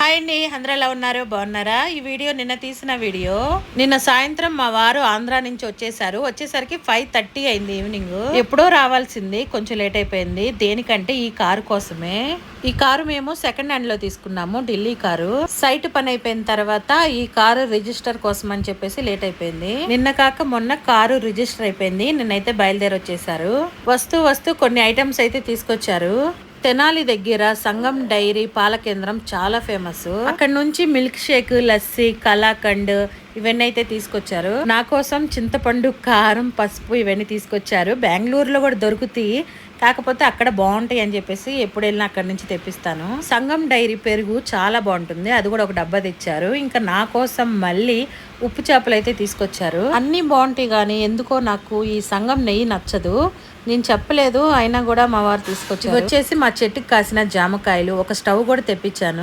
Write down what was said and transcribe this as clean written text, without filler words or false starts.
Hi అండి, అందరూ ఎలా ఉన్నారు? బాగున్నారా? ఈ వీడియో నిన్న తీసిన వీడియో. నిన్న సాయంత్రం మా వారు ఆంధ్రా నుంచి వచ్చేసరికి 5:30 అయింది ఈవినింగ్. ఎప్పుడో రావాల్సింది, కొంచెం లేట్ అయిపోయింది. దేనికంటే ఈ కారు కోసమే. ఈ కారు మేము సెకండ్ హ్యాండ్ లో తీసుకున్నాము, ఢిల్లీ కారు. సైట్ పని అయిపోయిన తర్వాత ఈ కారు రిజిస్టర్ కోసం అని చెప్పేసి లేట్ అయిపోయింది. నిన్న కాక మొన్న కారు రిజిస్టర్ అయిపోయింది. నిన్నైతే బయలుదేరి వచ్చేసారు. వస్తూ కొన్ని ఐటమ్స్ అయితే తీసుకొచ్చారు. తెనాలి దగ్గర సంగం డైరీ పాల కేంద్రం చాలా ఫేమస్. అక్కడ నుంచి మిల్క్ షేక్, లస్సీ, కలాకండ్ ఇవన్నీ అయితే తీసుకొచ్చారు. నా కోసం చింతపండు, కారం, పసుపు ఇవన్నీ తీసుకొచ్చారు. బెంగళూరులో కూడా దొరుకుతాయి, కాకపోతే అక్కడ బాగుంటాయి అని చెప్పేసి ఎప్పుడు వెళ్ళినా అక్కడ నుంచి తెప్పిస్తాను. సంగం డైరీ పెరుగు చాలా బాగుంటుంది, అది కూడా ఒక డబ్బా తెచ్చారు. ఇంకా నా కోసం మళ్ళీ ఉప్పు చేపలు అయితే తీసుకొచ్చారు. అన్నీ బాగుంటాయి కానీ ఎందుకో నాకు ఈ సంగం నెయ్యి నచ్చదు. నేను చెప్పలేదు, అయినా కూడా మా వారు తీసుకొచ్చారు. వచ్చేసి మా చెట్టుకి కాసిన జామకాయలు, ఒక స్టవ్ కూడా తెప్పించాను.